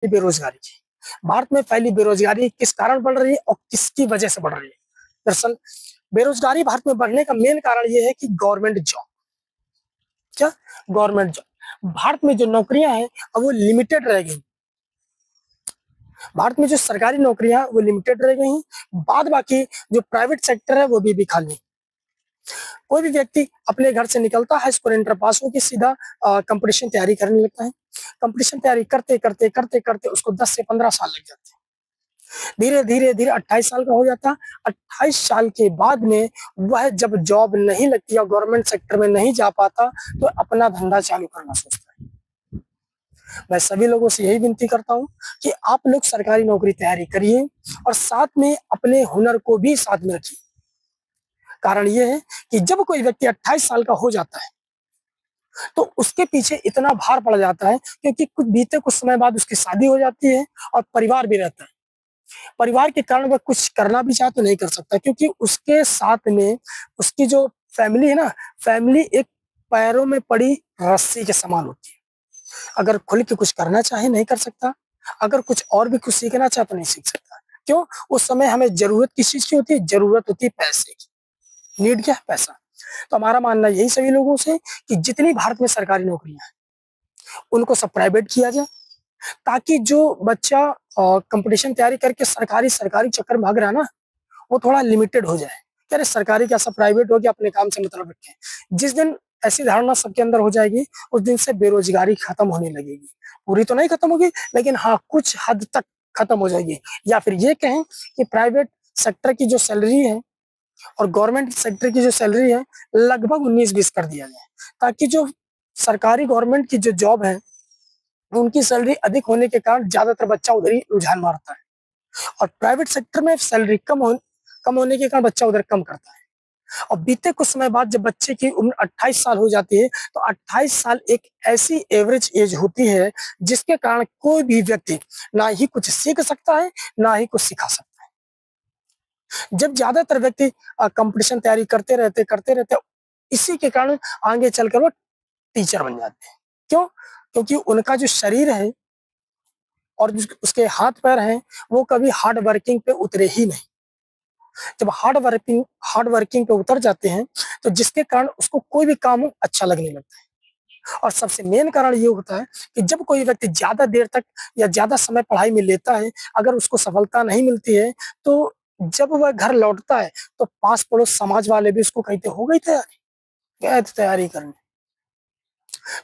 बेरोजगारी की। भारत में फैली बेरोजगारी किस कारण बढ़ रही है और किसकी वजह से बढ़ रही है? दरअसल बेरोजगारी भारत में बढ़ने का मेन कारण ये है कि गवर्नमेंट जॉब, क्या गवर्नमेंट जॉब, भारत में जो नौकरियां हैं अब वो लिमिटेड रह गई। भारत में जो सरकारी नौकरियां वो लिमिटेड रह गई, बाद बाकी जो प्राइवेट सेक्टर है वो भी खाली। कोई भी व्यक्ति अपने घर से निकलता है, स्कूल इंटर पास होकर सीधा कंपटीशन तैयारी करने लगता है। कंपटीशन तैयारी करते करते करते करते उसको 10 से 15 साल लग जाते हैं। धीरे धीरे धीरे 28 साल का हो जाता। 28 साल के बाद में वह जब जॉब नहीं लगती या गवर्नमेंट सेक्टर में नहीं जा पाता तो अपना धंधा चालू करना सोचता है। मैं सभी लोगों से यही विनती करता हूँ कि आप लोग सरकारी नौकरी तैयारी करिए और साथ में अपने हुनर को भी साथ में रखिए। कारण यह है कि जब कोई व्यक्ति 28 साल का हो जाता है तो उसके पीछे इतना भार पड़ जाता है क्योंकि कुछ समय बाद उसकी शादी हो जाती है और परिवार भी रहता है। परिवार के कारण वह कुछ करना भी चाहे तो नहीं कर सकता क्योंकि उसके साथ में उसकी जो फैमिली है ना, फैमिली एक पैरों में पड़ी रस्सी के समान होती है। अगर खुल के कुछ करना चाहे नहीं कर सकता, अगर कुछ और भी कुछ सीखना चाहे तो नहीं सीख सकता। क्यों? उस समय हमें जरूरत किस चीज की होती है? जरूरत होती है पैसे की। नीड क्या है? पैसा। तो हमारा मानना यही सभी लोगों से कि जितनी भारत में सरकारी नौकरियां हैं उनको सब प्राइवेट किया जाए ताकि जो बच्चा कंपटीशन तैयारी करके सरकारी सरकारी चक्कर में भाग रहा है ना, वो थोड़ा लिमिटेड हो जाए। अरे सरकारी क्या, सब प्राइवेट हो गया, अपने काम से मतलब रखें। जिस दिन ऐसी धारणा सबके अंदर हो जाएगी उस दिन से बेरोजगारी खत्म होने लगेगी। पूरी तो नहीं खत्म होगी लेकिन हाँ कुछ हद तक खत्म हो जाएगी। या फिर ये कहें कि प्राइवेट सेक्टर की जो सैलरी है और गवर्नमेंट सेक्टर की जो सैलरी है लगभग 19-20 कर दिया जाए ताकि जो सरकारी गवर्नमेंट की जो जॉब है उनकी सैलरी अधिक होने के कारण ज्यादातर बच्चा उधर ही रुझान मारता है और प्राइवेट सेक्टर में सैलरी कम होने के कारण बच्चा उधर कम करता है। और बीते कुछ समय बाद जब बच्चे की उम्र 28 साल हो जाती है तो 28 साल एक ऐसी एवरेज एज होती है जिसके कारण कोई भी व्यक्ति ना ही कुछ सीख सकता है ना ही कुछ सिखा सकता है। जब ज्यादातर व्यक्ति कंपटीशन तैयारी करते रहते इसी के कारण आगे चलकर वो टीचर बन जाते हैं। क्यों? क्योंकि उनका जो शरीर है और उसके हाथ पैर हैं वो कभी हार्ड वर्किंग पे उतरे ही नहीं। जब हार्ड वर्किंग पे उतर जाते हैं तो जिसके कारण उसको कोई भी काम अच्छा लगने लगता है। और सबसे मेन कारण ये होता है कि जब कोई व्यक्ति ज्यादा देर तक या ज्यादा समय पढ़ाई में लेता है, अगर उसको सफलता नहीं मिलती है तो जब वह घर लौटता है तो पास पड़ोस समाज वाले भी उसको कहते हो गई तैयारी, गए थे तैयारी करने।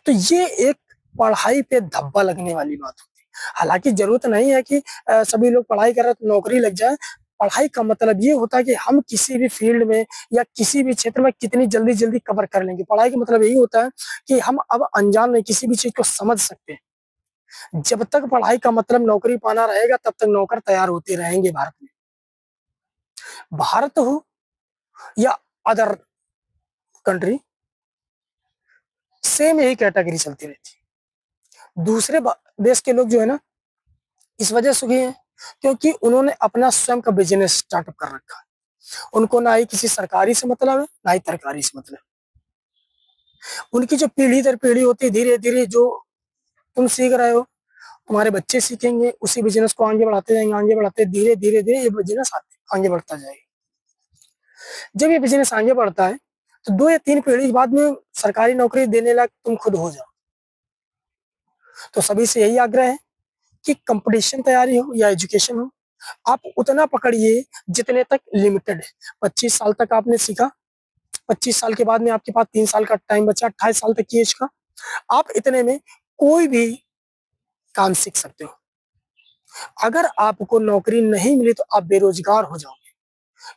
तो ये एक पढ़ाई पे धब्बा लगने वाली बात होती है। हालांकि जरूरत नहीं है कि सभी लोग पढ़ाई कर रहे तो नौकरी लग जाए। पढ़ाई का मतलब ये होता है कि हम किसी भी फील्ड में या किसी भी क्षेत्र में कितनी जल्दी जल्दी कवर कर लेंगे। पढ़ाई का मतलब यही होता है कि हम अब अनजान में किसी भी चीज को समझ सकते हैं। जब तक पढ़ाई का मतलब नौकरी पाना रहेगा तब तक नौकर तैयार होते रहेंगे भारत में। भारत हो या अदर कंट्री, सेम यही कैटेगरी चलती रहती है। दूसरे देश के लोग जो है ना इस वजह से सुखी हैं क्योंकि उन्होंने अपना स्वयं का बिजनेस स्टार्टअप कर रखा है। उनको ना ही किसी सरकारी से मतलब है ना ही तरकारी से मतलब। उनकी जो पीढ़ी दर पीढ़ी होती है धीरे धीरे जो तुम सीख रहे हो तुम्हारे बच्चे सीखेंगे, उसी बिजनेस को आगे बढ़ाते जाएंगे, आगे बढ़ाते धीरे धीरे धीरे ये बिजनेस आगे बढ़ता जाएगा। जब ये बिजनेस आगे बढ़ता है तो 2 या 3 पीढ़ी बाद में सरकारी नौकरी देने लायक तुम खुद हो जाओ। तो सभी से यही आग्रह है कि कंपटीशन तैयारी हो या एजुकेशन हो, आप उतना पकड़िए जितने तक लिमिटेड है। 25 साल तक आपने सीखा, 25 साल के बाद में आपके पास 3 साल का टाइम बचा, 28 साल तक की एज का। आप इतने में कोई भी काम सीख सकते हो। अगर आपको नौकरी नहीं मिली तो आप बेरोजगार हो जाओगे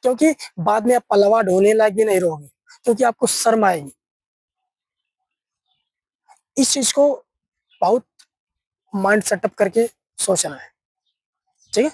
क्योंकि बाद में आप पलवा ढोने लायक भी नहीं रहोगे क्योंकि आपको शर्म आएगी। इस चीज को बहुत माइंड सेटअप करके सोचना है। ठीक है।